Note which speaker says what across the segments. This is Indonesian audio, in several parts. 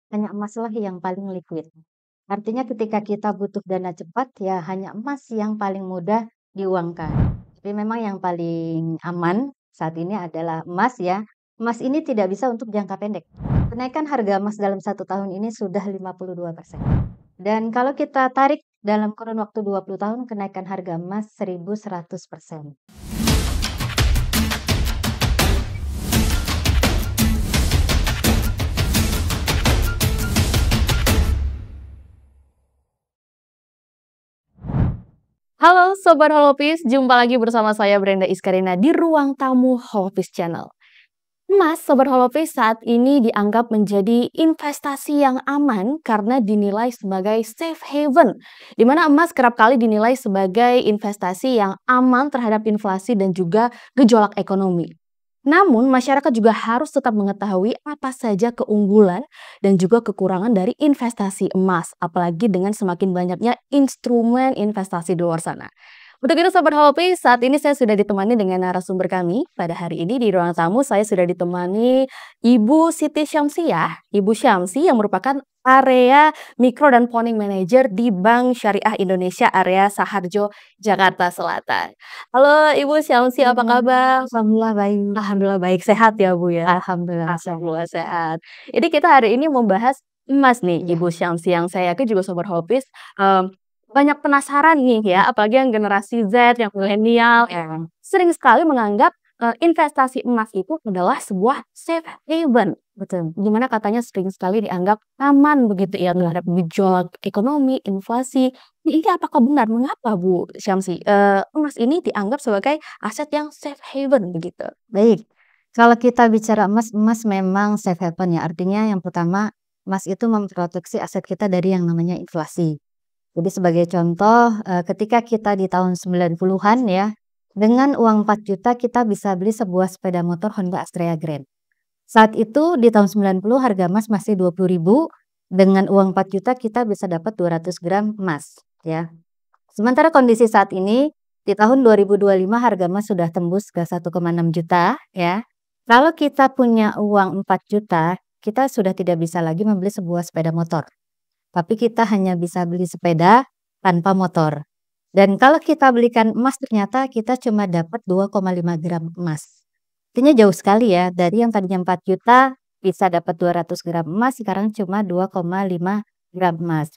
Speaker 1: hanya emaslah yang paling liquid. Artinya ketika kita butuh dana cepat, ya hanya emas yang paling mudah diuangkan. Tapi memang yang paling aman saat ini adalah emas ya. Emas ini tidak bisa untuk jangka pendek. Kenaikan harga emas dalam 1 tahun ini sudah 52%. Dan kalau kita tarik dalam kurun waktu 20 tahun, kenaikan harga emas 1100%.
Speaker 2: Halo Sobat Holopis, jumpa lagi bersama saya Brenda Iskarina di Ruang Tamu Holopis Channel. Emas, Sobat Holopis, saat ini dianggap menjadi investasi yang aman karena dinilai sebagai safe haven, di mana emas kerap kali dinilai sebagai investasi yang aman terhadap inflasi dan juga gejolak ekonomi. Namun, masyarakat juga harus tetap mengetahui apa saja keunggulan dan juga kekurangan dari investasi emas, apalagi dengan semakin banyaknya instrumen investasi di luar sana. Untuk itu Sobat Hopi, saat ini saya sudah ditemani dengan narasumber kami. Pada hari ini di ruang tamu saya sudah ditemani Ibu Siti Syamsiah. Ibu Syamsi yang merupakan area mikro dan pawning manager di Bank Syariah Indonesia area Saharjo, Jakarta Selatan. Halo Ibu Syamsi, apa kabar?
Speaker 1: Alhamdulillah baik.
Speaker 2: Alhamdulillah baik, sehat ya Bu ya?
Speaker 1: Alhamdulillah sehat.
Speaker 2: Alhamdulillah sehat. Jadi kita hari ini membahas emas nih,
Speaker 1: Iya.
Speaker 2: Ibu Syamsi, yang saya yakin juga Sobat Hopis banyak penasaran nih ya, apalagi yang generasi Z, yang milenial, yang sering sekali menganggap investasi emas itu adalah sebuah safe haven.
Speaker 1: Betul.
Speaker 2: Dimana katanya sering sekali dianggap aman begitu ya terhadap gejolak ekonomi, inflasi. Ini apakah benar? Mengapa Bu Syamsi emas ini dianggap sebagai aset yang safe haven begitu?
Speaker 1: Baik. Kalau kita bicara emas, emas memang safe haven ya. Artinya yang pertama, emas itu memproteksi aset kita dari yang namanya inflasi. Jadi sebagai contoh, ketika kita di tahun 90-an ya, dengan uang 4 juta kita bisa beli sebuah sepeda motor Honda Astrea Grand. Saat itu di tahun 90 harga emas masih 20.000, dengan uang 4 juta kita bisa dapat 200 gram emas ya. Sementara kondisi saat ini di tahun 2025 harga emas sudah tembus ke 1,6 juta ya. Kalau kita punya uang 4 juta, kita sudah tidak bisa lagi membeli sebuah sepeda motor. Tapi kita hanya bisa beli sepeda tanpa motor. Dan kalau kita belikan emas ternyata kita cuma dapat 2,5 gram emas. Artinya jauh sekali ya, dari yang tadinya 4 juta bisa dapat 200 gram emas, sekarang cuma 2,5 gram emas.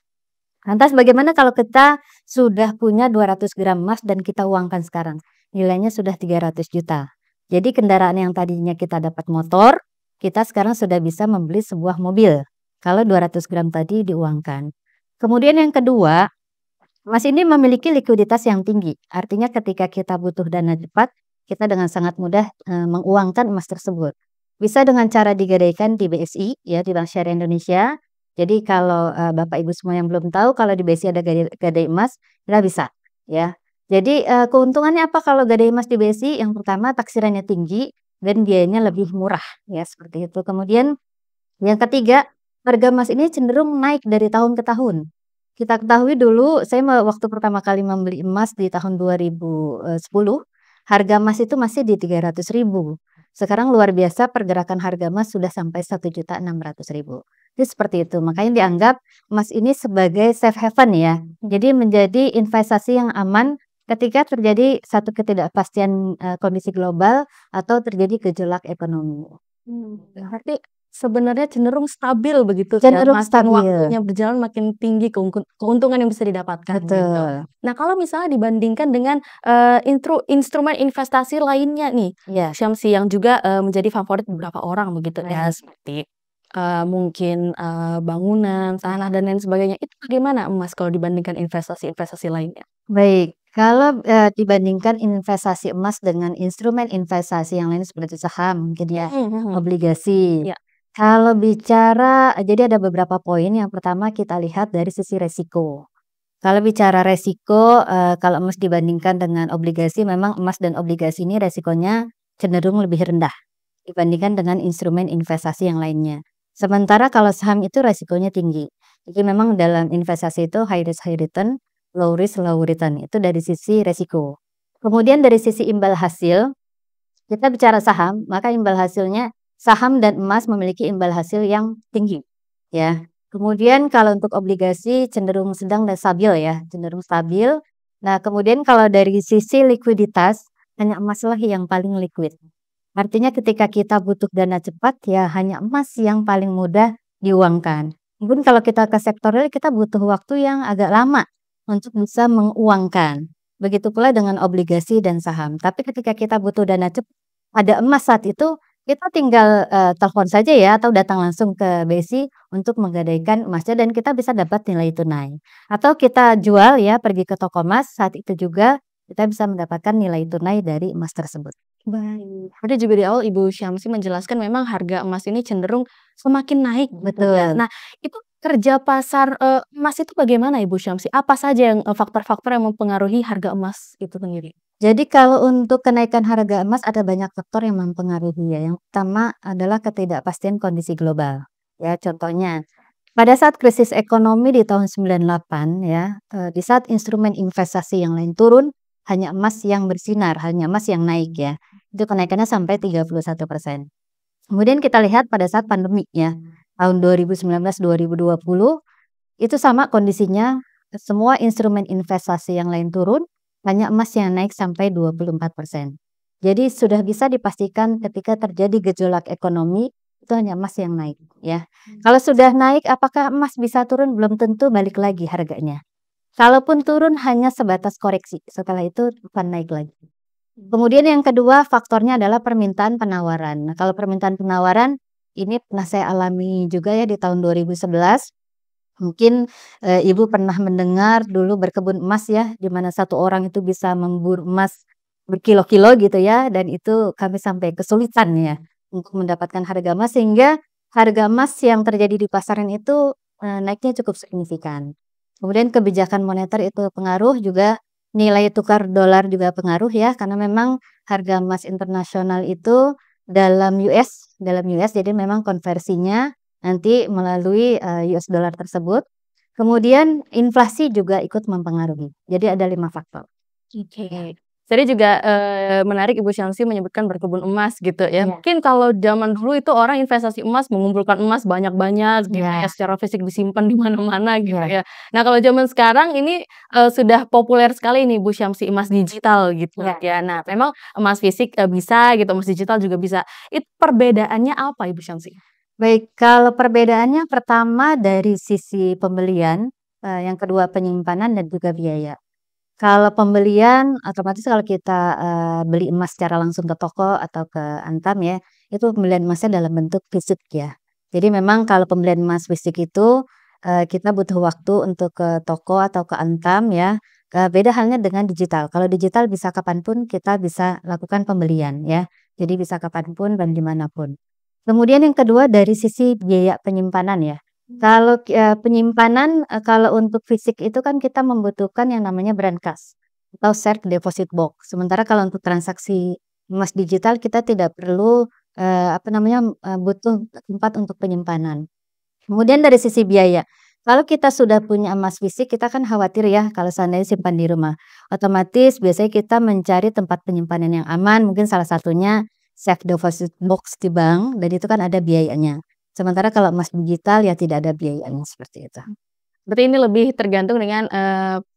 Speaker 1: Lantas bagaimana kalau kita sudah punya 200 gram emas dan kita uangkan sekarang? Nilainya sudah 300 juta. Jadi kendaraan yang tadinya kita dapat motor, kita sekarang sudah bisa membeli sebuah mobil. Kalau 200 gram tadi diuangkan. Kemudian yang kedua, emas ini memiliki likuiditas yang tinggi. Artinya ketika kita butuh dana cepat, kita dengan sangat mudah menguangkan emas tersebut. Bisa dengan cara digadaikan di BSI, ya di Bank Syariah Indonesia. Jadi kalau Bapak Ibu semua yang belum tahu, kalau di BSI ada gadai emas, kita bisa, ya. Jadi keuntungannya apa kalau gadai emas di BSI? Yang pertama taksirannya tinggi dan biayanya lebih murah, ya seperti itu. Kemudian yang ketiga, harga emas ini cenderung naik dari tahun ke tahun. Kita ketahui dulu, saya waktu pertama kali membeli emas di tahun 2010, harga emas itu masih di 300.000. Sekarang luar biasa pergerakan harga emas sudah sampai 1.600.000. Jadi seperti itu. Makanya dianggap emas ini sebagai safe haven ya. Jadi menjadi investasi yang aman ketika terjadi satu ketidakpastian kondisi global atau terjadi gejolak ekonomi.
Speaker 2: Berarti sebenarnya cenderung stabil begitu ya,
Speaker 1: Cenderung
Speaker 2: makin
Speaker 1: stabil.
Speaker 2: waktunya berjalan makin tinggi keuntungan yang bisa didapatkan gitu.
Speaker 1: Betul.
Speaker 2: Nah kalau misalnya dibandingkan dengan instrumen investasi lainnya nih,
Speaker 1: Ya.
Speaker 2: Syamsi, yang juga menjadi favorit beberapa orang begitu ya,
Speaker 1: Baik.
Speaker 2: seperti mungkin bangunan, tanah dan lain sebagainya. Itu bagaimana emas kalau dibandingkan investasi-investasi lainnya?
Speaker 1: Baik, kalau dibandingkan investasi emas dengan instrumen investasi yang lain seperti saham mungkin ya, obligasi.
Speaker 2: Ya.
Speaker 1: Kalau bicara jadi ada beberapa poin, yang pertama kita lihat dari sisi resiko. Kalau bicara resiko, kalau emas dibandingkan dengan obligasi, memang emas dan obligasi ini resikonya cenderung lebih rendah dibandingkan dengan instrumen investasi yang lainnya. Sementara kalau saham itu resikonya tinggi. Jadi memang dalam investasi itu high risk high return, low risk low return, itu dari sisi resiko. Kemudian dari sisi imbal hasil, kita bicara saham, maka imbal hasilnya saham dan emas memiliki imbal hasil yang tinggi. ya. Kemudian kalau untuk obligasi cenderung sedang dan stabil ya, cenderung stabil. Nah, kemudian kalau dari sisi likuiditas, hanya emaslah yang paling liquid. Artinya ketika kita butuh dana cepat, ya hanya emas yang paling mudah diuangkan. Mungkin kalau kita ke sektor real, kita butuh waktu yang agak lama untuk bisa menguangkan. Begitu pula dengan obligasi dan saham. Tapi ketika kita butuh dana cepat, ada emas saat itu, kita tinggal telepon saja ya atau datang langsung ke BESI untuk menggadaikan emasnya dan kita bisa dapat nilai tunai. Atau kita jual ya, pergi ke toko emas, saat itu juga kita bisa mendapatkan nilai tunai dari emas tersebut.
Speaker 2: Baik. Tadi juga di awal Ibu Syamsi menjelaskan memang harga emas ini cenderung semakin naik gitu ya.
Speaker 1: Betul.
Speaker 2: Nah, itu kerja pasar, emas itu bagaimana Ibu Syamsi? Apa saja yang faktor-faktor yang mempengaruhi harga emas itu sendiri?
Speaker 1: Jadi kalau untuk kenaikan harga emas ada banyak faktor yang mempengaruhi ya. Yang pertama adalah ketidakpastian kondisi global. Ya, contohnya pada saat krisis ekonomi di tahun 98 ya, di saat instrumen investasi yang lain turun, hanya emas yang bersinar, hanya emas yang naik ya. Itu kenaikannya sampai 31%. Kemudian kita lihat pada saat pandemi ya, tahun 2019-2020 itu sama kondisinya, semua instrumen investasi yang lain turun, hanya emas yang naik sampai 24%. Jadi sudah bisa dipastikan ketika terjadi gejolak ekonomi, itu hanya emas yang naik ya. Kalau sudah naik apakah emas bisa turun? Belum tentu balik lagi harganya. Kalaupun turun hanya sebatas koreksi, setelah itu akan naik lagi. Kemudian yang kedua faktornya adalah permintaan penawaran. Nah, kalau permintaan penawaran ini pernah saya alami juga ya di tahun 2011. Mungkin, Ibu pernah mendengar dulu berkebun emas ya, di mana satu orang itu bisa memburu emas berkilo-kilo gitu ya, dan itu kami sampai kesulitan ya untuk mendapatkan harga emas, sehingga harga emas yang terjadi di pasaran itu, naiknya cukup signifikan. Kemudian kebijakan moneter itu pengaruh, juga nilai tukar dolar juga pengaruh ya, karena memang harga emas internasional itu dalam US, jadi memang konversinya nanti melalui, US dollar tersebut. Kemudian inflasi juga ikut mempengaruhi. Jadi ada 5 faktor. Ya.
Speaker 2: Oke. Tadi juga, menarik Ibu Syamsi menyebutkan berkebun emas gitu ya.
Speaker 1: Iya.
Speaker 2: Mungkin kalau zaman dulu itu orang investasi emas, mengumpulkan emas banyak-banyak gitu ya,
Speaker 1: Iya.
Speaker 2: secara fisik disimpan di mana-mana gitu
Speaker 1: Iya.
Speaker 2: ya. Nah, kalau zaman sekarang ini, sudah populer sekali nih Bu Syamsi emas digital gitu
Speaker 1: Iya.
Speaker 2: ya. Nah, memang emas fisik, bisa gitu, emas digital juga bisa. Itu perbedaannya apa Ibu Syamsi?
Speaker 1: Baik, kalau perbedaannya pertama dari sisi pembelian, yang kedua penyimpanan dan juga biaya. Kalau pembelian otomatis kalau kita, beli emas secara langsung ke toko atau ke Antam ya, itu pembelian emasnya dalam bentuk fisik ya. Jadi memang kalau pembelian emas fisik itu, kita butuh waktu untuk ke toko atau ke Antam ya, beda halnya dengan digital. Kalau digital bisa kapanpun kita bisa lakukan pembelian ya, jadi bisa kapanpun dan dimanapun. Kemudian yang kedua dari sisi biaya penyimpanan ya. Kalau, penyimpanan, kalau untuk fisik itu kan kita membutuhkan yang namanya brankas atau safe deposit box. Sementara kalau untuk transaksi emas digital kita tidak perlu, apa namanya, butuh tempat untuk penyimpanan. Kemudian dari sisi biaya, kalau kita sudah punya emas fisik kita kan khawatir ya kalau seandainya simpan di rumah. Otomatis biasanya kita mencari tempat penyimpanan yang aman, mungkin salah satunya safe deposit box di bank dan itu kan ada biayanya. Sementara kalau emas digital ya tidak ada biayanya seperti itu.
Speaker 2: Berarti ini lebih tergantung dengan,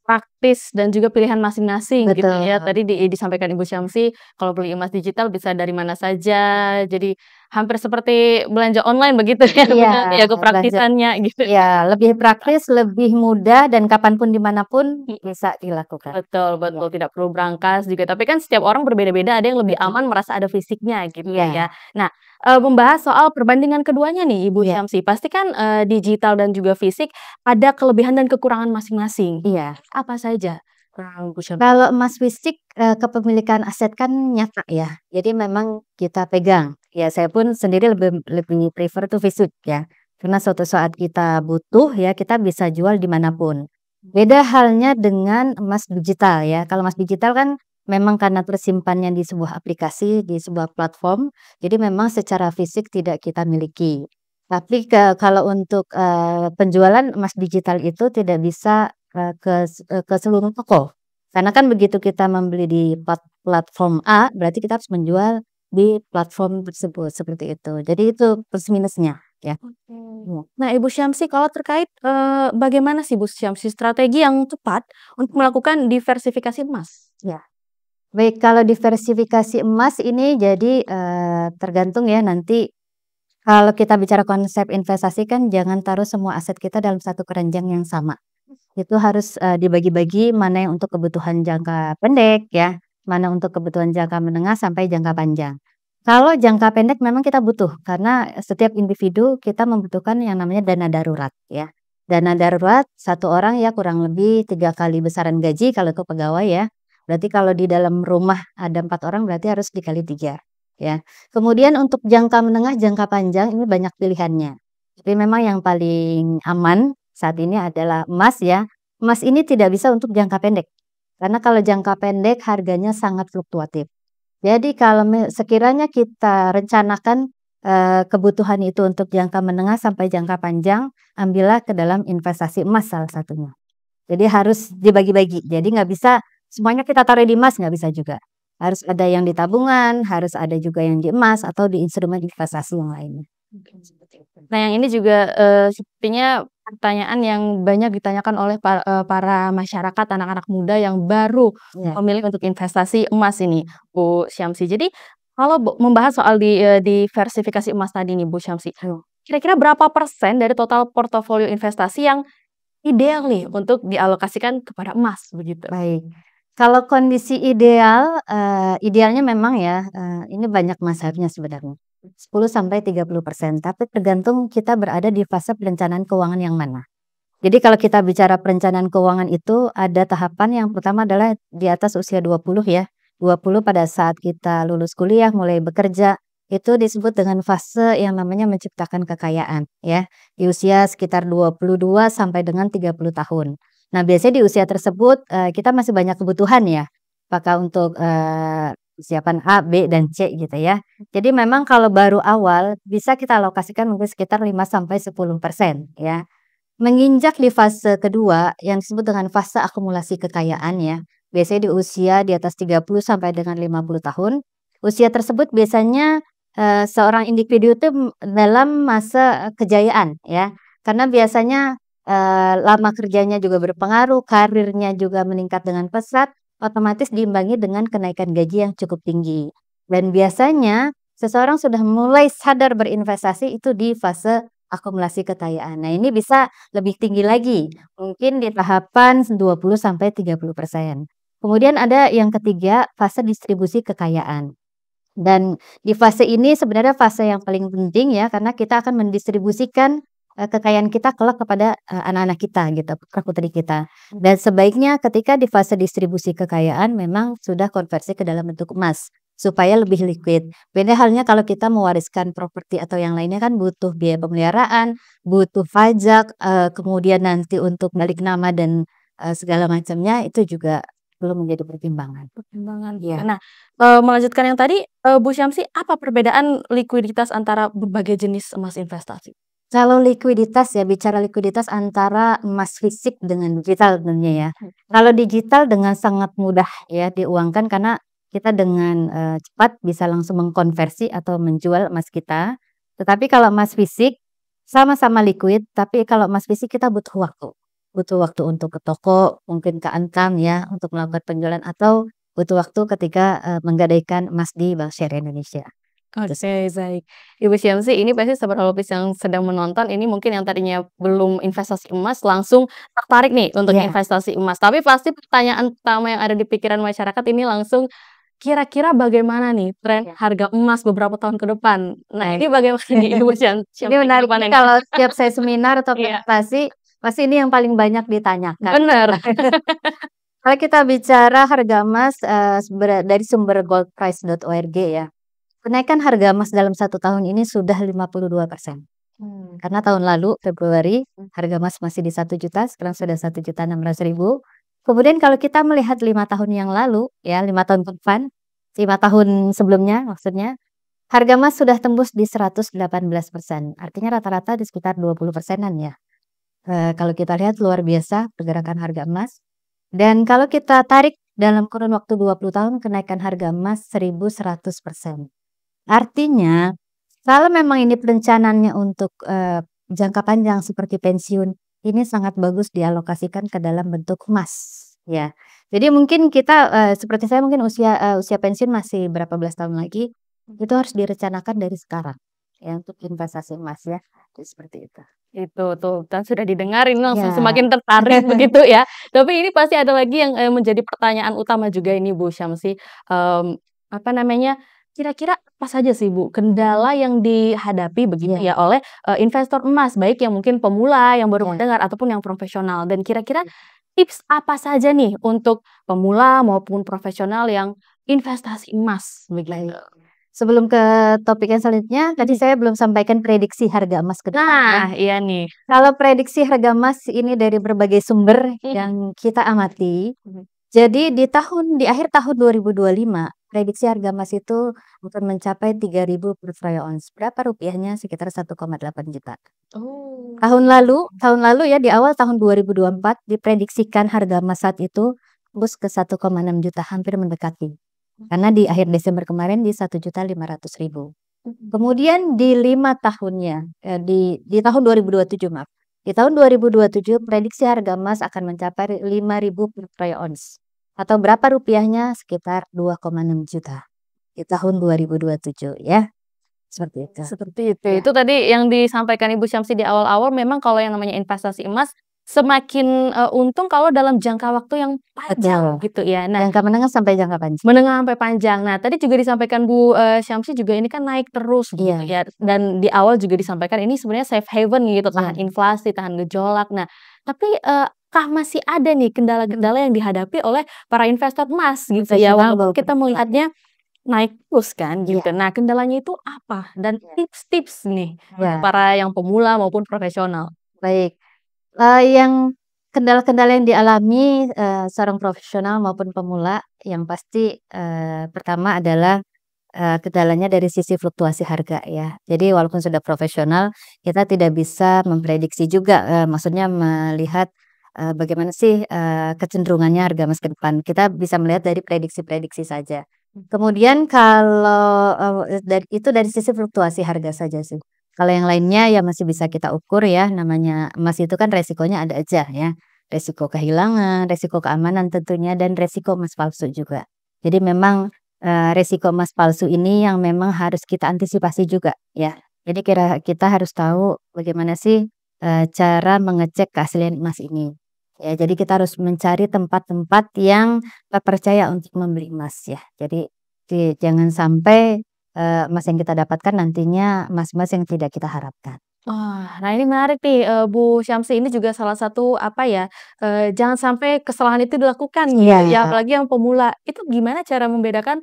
Speaker 2: praktis dan juga pilihan masing-masing gitu
Speaker 1: Betul.
Speaker 2: ya. Tadi disampaikan Ibu Syamsi, kalau beli emas digital bisa dari mana saja, jadi hampir seperti belanja online begitu ya,
Speaker 1: Iya,
Speaker 2: benar ya
Speaker 1: belanja
Speaker 2: kepraktisannya gitu.
Speaker 1: iya, lebih praktis, lebih mudah dan kapanpun dimanapun bisa dilakukan.
Speaker 2: Betul
Speaker 1: Iya,
Speaker 2: betul, tidak perlu berangkas juga, tapi kan setiap orang berbeda-beda, ada yang lebih
Speaker 1: betul.
Speaker 2: aman merasa ada fisiknya gitu
Speaker 1: Iya,
Speaker 2: ya. Nah, membahas soal perbandingan keduanya nih Ibu
Speaker 1: iya,
Speaker 2: Syamsi, pasti kan, digital dan juga fisik ada kelebihan dan kekurangan masing-masing.
Speaker 1: iya.
Speaker 2: Apa saja, Ibu Syamsi?
Speaker 1: Kalau emas fisik, kepemilikan aset kan nyata ya, jadi memang kita pegang. Ya saya pun sendiri lebih lebih prefer tuh fisik ya, karena suatu saat kita butuh ya, kita bisa jual di manapun. Beda halnya dengan emas digital ya, kalau emas digital kan memang karena tersimpannya di sebuah aplikasi, di sebuah platform, jadi memang secara fisik tidak kita miliki. Tapi kalau untuk, penjualan emas digital itu tidak bisa, ke seluruh toko. Karena kan begitu kita membeli di platform A, berarti kita harus menjual di platform tersebut, seperti itu. Jadi itu plus minusnya. ya.
Speaker 2: Oke.
Speaker 1: Iya.
Speaker 2: Nah, Ibu Syamsi kalau terkait, bagaimana sih Ibu Syamsi strategi yang tepat untuk melakukan diversifikasi emas?
Speaker 1: Ya. Baik, kalau diversifikasi emas ini jadi, tergantung ya nanti kalau kita bicara konsep investasi kan jangan taruh semua aset kita dalam satu keranjang yang sama. Itu harus, dibagi-bagi mana yang untuk kebutuhan jangka pendek ya, mana untuk kebutuhan jangka menengah sampai jangka panjang. Kalau jangka pendek memang kita butuh, karena setiap individu kita membutuhkan yang namanya dana darurat ya. Dana darurat satu orang ya kurang lebih 3 kali besaran gaji kalau itu pegawai ya. Berarti kalau di dalam rumah ada 4 orang berarti harus dikali 3 ya. Kemudian untuk jangka menengah, jangka panjang ini banyak pilihannya. Tapi memang yang paling aman saat ini adalah emas ya. Emas ini tidak bisa untuk jangka pendek, karena kalau jangka pendek harganya sangat fluktuatif. Jadi kalau sekiranya kita rencanakan, kebutuhan itu untuk jangka menengah sampai jangka panjang, ambillah ke dalam investasi emas salah satunya. Jadi harus dibagi-bagi, jadi nggak bisa semuanya kita taruh di emas, nggak bisa juga. Harus ada yang di tabungan, harus ada juga yang di emas atau di instrumen investasi yang lainnya.
Speaker 2: Oke. Nah, yang ini juga, sepertinya pertanyaan yang banyak ditanyakan oleh para masyarakat, anak-anak muda yang baru
Speaker 1: Iya.
Speaker 2: memilih untuk investasi emas ini, Bu Syamsi. Jadi, kalau membahas soal diversifikasi emas tadi nih, Bu Syamsi,
Speaker 1: Betul.
Speaker 2: kira-kira berapa persen dari total portofolio investasi yang ideal nih untuk dialokasikan kepada emas, begitu?
Speaker 1: Baik. Kalau kondisi ideal, idealnya memang ya, ini banyak mazhabnya sebenarnya. 10 sampai 30%, tapi tergantung kita berada di fase perencanaan keuangan yang mana. Jadi kalau kita bicara perencanaan keuangan itu ada tahapan yang pertama adalah di atas usia 20 ya. 20 pada saat kita lulus kuliah, mulai bekerja, itu disebut dengan fase yang namanya menciptakan kekayaan ya. Di usia sekitar 22 sampai dengan 30 tahun. Nah, biasanya di usia tersebut, kita masih banyak kebutuhan ya. Apakah untuk, persiapan A, B, dan C gitu ya. Jadi memang kalau baru awal bisa kita alokasikan mungkin sekitar 5 sampai 10% ya. Menginjak di fase kedua yang disebut dengan fase akumulasi kekayaan ya. Biasanya di usia di atas 30 sampai dengan 50 tahun. Usia tersebut biasanya, seorang individu itu dalam masa kejayaan ya. Karena biasanya, lama kerjanya juga berpengaruh, karirnya juga meningkat dengan pesat, otomatis diimbangi dengan kenaikan gaji yang cukup tinggi. Dan biasanya seseorang sudah mulai sadar berinvestasi itu di fase akumulasi kekayaan. Nah, ini bisa lebih tinggi lagi, mungkin di tahapan 20 sampai 30%. Kemudian ada yang ketiga, fase distribusi kekayaan. Dan di fase ini sebenarnya fase yang paling penting ya, karena kita akan mendistribusikan, kekayaan kita kelak kepada, anak-anak kita gitu, putra-putri kita. Dan sebaiknya ketika di fase distribusi kekayaan memang sudah konversi ke dalam bentuk emas, supaya lebih liquid. Beda halnya kalau kita mewariskan properti atau yang lainnya kan butuh biaya pemeliharaan, butuh pajak, kemudian nanti untuk balik nama dan, segala macamnya itu juga belum menjadi pertimbangan.
Speaker 2: Pertimbangan.
Speaker 1: Iya.
Speaker 2: Nah, melanjutkan yang tadi, Bu Syamsi, apa perbedaan likuiditas antara berbagai jenis emas investasi?
Speaker 1: Kalau likuiditas ya, bicara likuiditas antara emas fisik dengan digital tentunya ya. Kalau digital dengan sangat mudah ya diuangkan karena kita dengan, cepat bisa langsung mengkonversi atau menjual emas kita. Tetapi kalau emas fisik sama-sama liquid, tapi kalau emas fisik kita butuh waktu. Butuh waktu untuk ke toko, mungkin ke Antam ya untuk melakukan penjualan atau butuh waktu ketika, menggadaikan emas di Bank Syariah Indonesia. Itu sih.
Speaker 2: Oke, baik. Ibu Syamsi, ini pasti Sobat Holopis yang sedang menonton, ini mungkin yang tadinya belum investasi emas, langsung tertarik nih untuk
Speaker 1: Iya,
Speaker 2: investasi emas. Tapi pasti pertanyaan pertama yang ada di pikiran masyarakat ini langsung, kira-kira bagaimana nih tren
Speaker 1: iya.
Speaker 2: harga emas beberapa tahun ke depan? Nah,
Speaker 1: Baik.
Speaker 2: ini bagaimana nih Ibu
Speaker 1: Ini
Speaker 2: Syamsi ke
Speaker 1: menarik
Speaker 2: depan
Speaker 1: nih
Speaker 2: ini?
Speaker 1: kalau setiap saya seminar atau
Speaker 2: Iya,
Speaker 1: presentasi, pasti ini yang paling banyak ditanyakan.
Speaker 2: bener.
Speaker 1: Kalau kita bicara harga emas, dari sumber goldprice.org ya, kenaikan harga emas dalam 1 tahun ini sudah 52%. Karena tahun lalu Februari harga emas masih di 1 juta, sekarang sudah 1.600.000. Kemudian kalau kita melihat 5 tahun yang lalu ya, 5 tahun ke depan, 5 tahun sebelumnya maksudnya, harga emas sudah tembus di 118%. Artinya rata-rata di sekitar 20%-an ya. Kalau kita lihat luar biasa pergerakan harga emas. Dan kalau kita tarik dalam kurun waktu 20 tahun kenaikan harga emas 1.100%. Artinya Kalau memang ini perencanaannya untuk, jangka panjang seperti pensiun, ini sangat bagus dialokasikan ke dalam bentuk emas, ya. Jadi mungkin kita, seperti saya mungkin usia pensiun masih berapa belas tahun lagi, itu harus direncanakan dari sekarang, ya untuk investasi emas ya, jadi seperti itu.
Speaker 2: Itu tuh kan sudah didengarin langsung
Speaker 1: Ya.
Speaker 2: semakin tertarik begitu ya. Tapi ini pasti ada lagi yang, menjadi pertanyaan utama juga ini Bu Syamsi, apa namanya, kira-kira apa saja sih Bu kendala yang dihadapi begitu
Speaker 1: Iya,
Speaker 2: ya oleh, investor emas, baik yang mungkin pemula, yang baru
Speaker 1: iya,
Speaker 2: mendengar ataupun yang profesional dan kira-kira tips apa saja nih untuk pemula maupun profesional yang investasi emas begitu?
Speaker 1: baik. Sebelum ke topik yang selanjutnya, tadi
Speaker 2: Mhm.
Speaker 1: saya belum sampaikan prediksi harga emas ke depan ya.
Speaker 2: Nah, iya nih.
Speaker 1: Kalau prediksi harga emas ini dari berbagai sumber
Speaker 2: Mhm.
Speaker 1: yang kita amati,
Speaker 2: Mhm.
Speaker 1: jadi di akhir tahun 2025, prediksi harga emas itu akan mencapai 3.000 per troy ounce. Berapa rupiahnya? Sekitar 1,8 juta.
Speaker 2: Oh.
Speaker 1: Tahun lalu ya, di awal tahun 2024 diprediksikan harga emas saat itu tembus ke 1,6 juta, hampir mendekati. Karena di akhir Desember kemarin di 1.500.000.
Speaker 2: Mhm.
Speaker 1: Kemudian di 5 tahunnya, di tahun 2027, maaf. Di tahun 2027 prediksi harga emas akan mencapai 5.000 per troy ounce. Atau berapa rupiahnya? Sekitar 2,6 juta di tahun 2027 ya. Seperti itu.
Speaker 2: Seperti itu.
Speaker 1: Ya,
Speaker 2: Itu tadi yang disampaikan Ibu Syamsi di awal-awal memang kalau yang namanya investasi emas semakin, untung kalau dalam jangka waktu yang panjang
Speaker 1: betul.
Speaker 2: gitu ya. Nah,
Speaker 1: Jangka menengah sampai jangka panjang.
Speaker 2: menengah sampai panjang. Nah, tadi juga disampaikan Bu, Syamsi juga ini kan naik terus gitu
Speaker 1: Iya,
Speaker 2: ya, dan di awal juga disampaikan ini sebenarnya safe haven gitu, tahan
Speaker 1: iya.
Speaker 2: inflasi, tahan gejolak. Nah, tapi, kah masih ada nih kendala-kendala yang dihadapi oleh para investor emas gitu ya,
Speaker 1: Profesional
Speaker 2: walaupun
Speaker 1: maupun
Speaker 2: kita
Speaker 1: pemula.
Speaker 2: melihatnya naik terus kan
Speaker 1: Iya,
Speaker 2: gitu. Nah, kendalanya itu apa? Dan
Speaker 1: iya.
Speaker 2: tips-tips nih untuk
Speaker 1: Iya,
Speaker 2: para yang pemula maupun profesional?
Speaker 1: baik. Yang kendala-kendala yang dialami, seorang profesional maupun pemula, yang pasti, pertama adalah, kendalanya dari sisi fluktuasi harga ya. Jadi walaupun sudah profesional, kita tidak bisa memprediksi juga, maksudnya melihat, bagaimana sih, kecenderungannya harga emas ke depan. Kita bisa melihat dari prediksi-prediksi saja. Kemudian kalau, dari sisi fluktuasi harga saja sih. Kalau yang lainnya ya masih bisa kita ukur ya, namanya emas itu kan resikonya ada aja ya. Resiko kehilangan, resiko keamanan tentunya, dan resiko emas palsu juga. Jadi memang, resiko emas palsu ini yang memang harus kita antisipasi juga ya. Jadi kita harus tahu bagaimana sih, cara mengecek keaslian emas ini. Ya, jadi kita harus mencari tempat-tempat yang terpercaya untuk membeli emas ya. Jadi jangan sampai, emas yang kita dapatkan nantinya emas-emas yang tidak kita harapkan.
Speaker 2: Wah, nah ini menarik nih, Bu Syamsi ini juga salah satu apa ya, jangan sampai kesalahan itu dilakukan gitu ya,
Speaker 1: Iya,
Speaker 2: apalagi yang pemula. Itu gimana cara membedakan,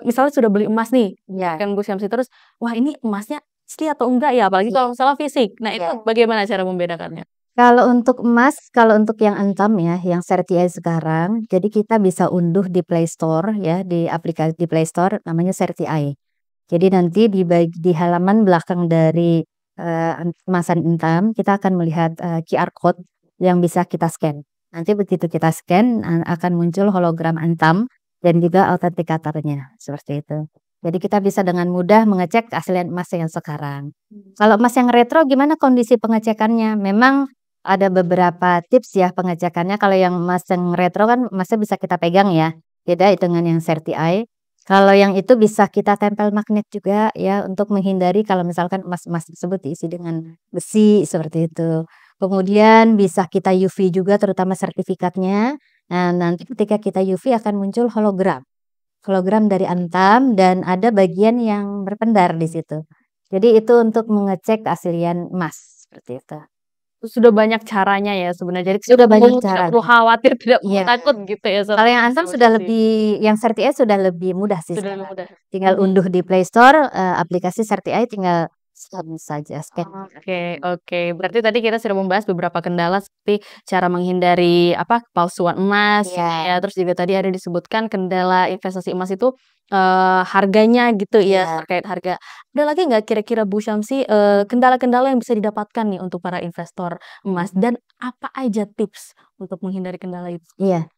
Speaker 2: misalnya sudah beli emas nih,
Speaker 1: iya,
Speaker 2: kan Bu Syamsi, terus, wah ini emasnya asli atau enggak ya? Apalagi
Speaker 1: iya,
Speaker 2: kalau misalnya fisik. Nah itu
Speaker 1: iya.
Speaker 2: bagaimana cara membedakannya?
Speaker 1: Kalau untuk yang Antam ya, yang Certieye sekarang, jadi kita bisa unduh di Play Store ya, di Play Store namanya Certieye. Jadi nanti di halaman belakang dari, kemasan Antam, kita akan melihat, QR code yang bisa kita scan. Nanti begitu kita scan, akan muncul hologram Antam dan juga autentikatornya, seperti itu. Jadi kita bisa dengan mudah mengecek keaslian emas yang sekarang. Kalau emas yang retro gimana kondisi pengecekannya? Memang ada beberapa tips ya pengecekannya. Kalau yang emas yang retro kan emasnya bisa kita pegang ya, beda dengan yang Certieye. Kalau yang itu bisa kita tempel magnet juga ya, untuk menghindari kalau misalkan emas-emas tersebut diisi dengan besi, seperti itu. Kemudian bisa kita UV juga, terutama sertifikatnya. Nah, nanti ketika kita UV akan muncul hologram. Hologram dari Antam dan ada bagian yang berpendar di situ. Jadi itu untuk mengecek keaslian emas, seperti itu.
Speaker 2: Sudah banyak caranya ya sebenarnya, jadi
Speaker 1: Sudah banyak
Speaker 2: tidak perlu
Speaker 1: caranya.
Speaker 2: khawatir, tidak perlu
Speaker 1: Iya.
Speaker 2: takut gitu ya
Speaker 1: Kalau
Speaker 2: seperti
Speaker 1: yang
Speaker 2: itu ya
Speaker 1: Antam
Speaker 2: Bu
Speaker 1: sudah
Speaker 2: Syamsi?
Speaker 1: yang Certieye sudah lebih mudah sih
Speaker 2: Sudah lebih
Speaker 1: sekarang.
Speaker 2: mudah.
Speaker 1: Tinggal
Speaker 2: Mhm.
Speaker 1: unduh di Play Store, aplikasi Certieye, tinggal scan saja, scan.
Speaker 2: Oke oke. Berarti tadi kita sudah membahas beberapa kendala seperti cara menghindari apa, kepalsuan emas gitu
Speaker 1: Iya,
Speaker 2: ya, terus juga tadi ada disebutkan kendala investasi emas itu, harganya gitu ya,
Speaker 1: iya,
Speaker 2: terkait harga. Ada lagi nggak kira-kira Bu Syamsi, kendala-kendala yang bisa didapatkan nih untuk para investor emas dan apa aja tips untuk menghindari kendala itu?
Speaker 1: iya.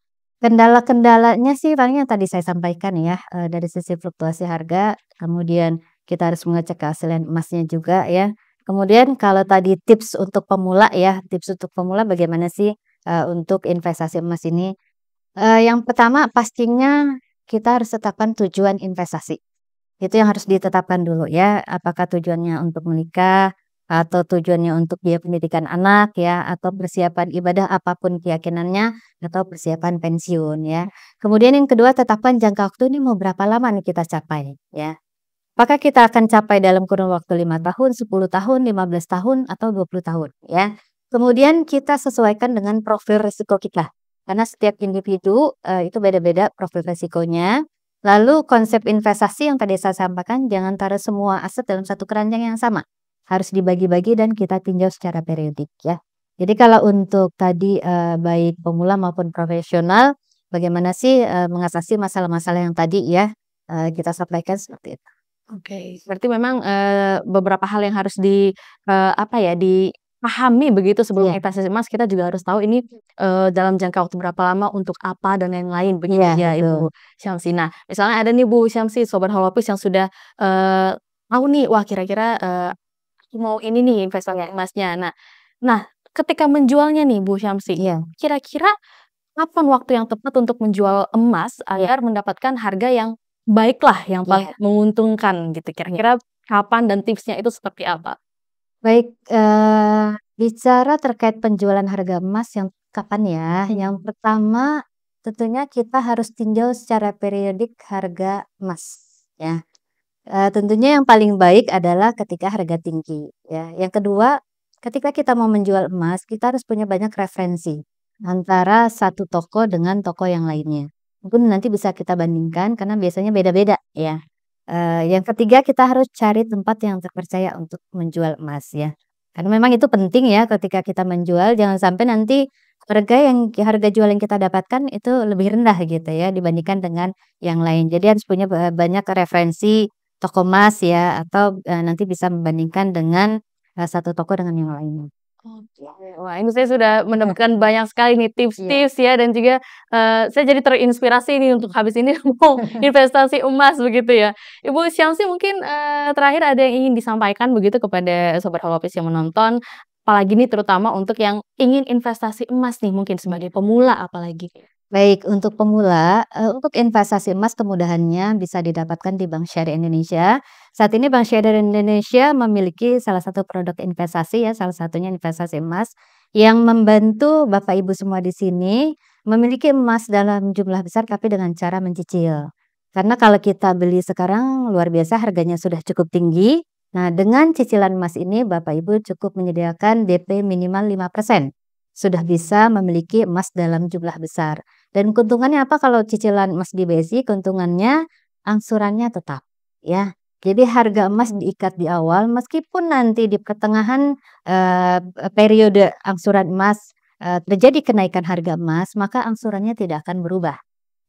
Speaker 1: Kendala-kendalanya sih paling yang tadi saya sampaikan ya, dari sisi fluktuasi harga, kemudian kita harus mengecek keaslian emasnya juga ya. Kemudian kalau tadi tips untuk pemula ya, tips untuk pemula bagaimana sih, untuk investasi emas ini? Yang pertama pastinya kita harus tetapkan tujuan investasi. Itu yang harus ditetapkan dulu ya, apakah tujuannya untuk menikah, atau tujuannya untuk biaya pendidikan anak ya, atau persiapan ibadah apapun keyakinannya, atau persiapan pensiun ya. Kemudian yang kedua tetapkan jangka waktu ini mau berapa lama nih kita capai ya. Apakah kita akan capai dalam kurun waktu 5 tahun, 10 tahun, 15 tahun, atau 20 tahun ya. Kemudian kita sesuaikan dengan profil risiko kita. Karena setiap individu itu beda-beda profil risikonya. Lalu konsep investasi yang tadi saya sampaikan, jangan taruh semua aset dalam satu keranjang yang sama. Harus dibagi-bagi dan kita tinjau secara periodik ya. Jadi kalau untuk tadi baik pemula maupun profesional, bagaimana sih mengatasi masalah-masalah yang tadi ya kita sampaikan seperti itu.
Speaker 2: Oke, berarti memang, beberapa hal yang harus apa ya, dipahami begitu sebelum
Speaker 1: Iya,
Speaker 2: investasi emas, kita juga harus tahu ini, dalam jangka waktu berapa lama, untuk apa, dan lain-lain, begitu
Speaker 1: iya
Speaker 2: ya,
Speaker 1: betul.
Speaker 2: Ibu Syamsi. Nah, misalnya ada nih Bu Syamsi, sobat Holopis yang sudah, tahu nih, wah kira-kira, aku mau ini nih investasi
Speaker 1: Iya,
Speaker 2: emasnya. Nah, ketika menjualnya nih Bu Syamsi,
Speaker 1: iya,
Speaker 2: kira-kira kapan waktu yang tepat untuk menjual emas
Speaker 1: iya,
Speaker 2: agar mendapatkan harga yang baiklah, yang paling
Speaker 1: iya,
Speaker 2: menguntungkan gitu,
Speaker 1: iya.
Speaker 2: kira-kira kapan dan tipsnya itu seperti apa?
Speaker 1: Baik, bicara terkait penjualan harga emas yang kapan ya?
Speaker 2: Mhm.
Speaker 1: Yang pertama tentunya kita harus tinjau secara periodik harga emas ya. Tentunya yang paling baik adalah ketika harga tinggi ya. Yang kedua, ketika kita mau menjual emas, kita harus punya banyak referensi antara satu toko dengan toko yang lainnya. Mungkin nanti bisa kita bandingkan karena biasanya beda-beda ya. Yang ketiga kita harus cari tempat yang terpercaya untuk menjual emas ya. Karena memang itu penting ya ketika kita menjual, jangan sampai nanti harga jual yang kita dapatkan itu lebih rendah gitu ya dibandingkan dengan yang lain. Jadi harus punya banyak referensi toko emas ya atau, nanti bisa membandingkan dengan, satu toko dengan yang lainnya.
Speaker 2: Oke. Wah, ini saya sudah mendapatkan banyak sekali nih
Speaker 1: Iya,
Speaker 2: tips-tips ya, dan juga, saya jadi terinspirasi nih untuk habis ini mau investasi emas begitu ya. Ibu Syamsi mungkin, terakhir ada yang ingin disampaikan begitu kepada sobat Holopis yang menonton, apalagi nih terutama untuk yang ingin investasi emas nih mungkin sebagai pemula apalagi?
Speaker 1: baik untuk pemula, untuk investasi emas kemudahannya bisa didapatkan di Bank Syariah Indonesia. Saat ini Bank Syariah Indonesia memiliki salah satu produk investasi ya, salah satunya investasi emas, yang membantu Bapak Ibu semua di sini memiliki emas dalam jumlah besar tapi dengan cara mencicil. Karena kalau kita beli sekarang luar biasa harganya sudah cukup tinggi. Nah, dengan cicilan emas ini Bapak Ibu cukup menyediakan DP minimal 5%. Sudah bisa memiliki emas dalam jumlah besar. Dan keuntungannya apa kalau cicilan emas di BSI? Keuntungannya angsurannya tetap ya. Jadi harga emas diikat di awal meskipun nanti di pertengahan, periode angsuran emas, terjadi kenaikan harga emas, maka angsurannya tidak akan berubah.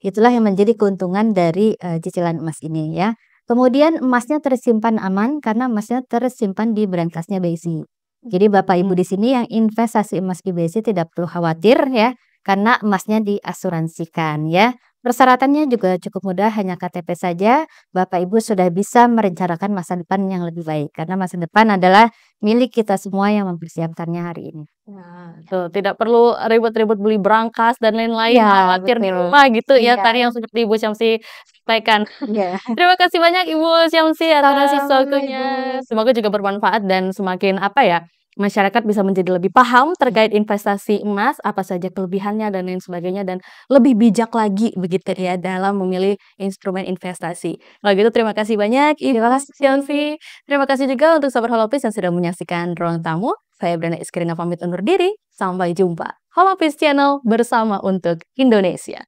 Speaker 1: Itulah yang menjadi keuntungan dari, cicilan emas ini ya. Kemudian emasnya tersimpan aman karena emasnya tersimpan di brankasnya BSI. Jadi Bapak Ibu
Speaker 2: Mhm.
Speaker 1: di sini yang investasi emas di BSI tidak perlu khawatir ya, karena emasnya diasuransikan ya. Persyaratannya juga cukup mudah, hanya KTP saja, Bapak Ibu sudah bisa merencanakan masa depan yang lebih baik. Karena masa depan adalah milik kita semua yang mempersiapkannya hari ini.
Speaker 2: Nah, tuh tidak perlu ribet-ribet beli berangkas dan lain-lain,
Speaker 1: Iya,
Speaker 2: khawatir di
Speaker 1: betul.
Speaker 2: rumah gitu ya,
Speaker 1: Iya,
Speaker 2: tadi yang seperti Ibu Syamsi sampaikan.
Speaker 1: iya.
Speaker 2: Terima kasih banyak Ibu Syamsi atas
Speaker 1: Sama-sama Ibu.
Speaker 2: waktunya. Semoga juga bermanfaat dan semakin apa ya, masyarakat bisa menjadi lebih paham terkait investasi emas, apa saja kelebihannya dan lain sebagainya, dan lebih bijak lagi begitu ya dalam memilih instrumen investasi. Kalau gitu terima kasih banyak
Speaker 1: Terima
Speaker 2: Ibu
Speaker 1: kasih.
Speaker 2: Syamsi. Terima kasih juga untuk sahabat Holopis yang sudah menyaksikan Ruang Tamu. Saya Brenda Iskrina pamit undur diri. Sampai jumpa. Holopis Channel bersama untuk Indonesia.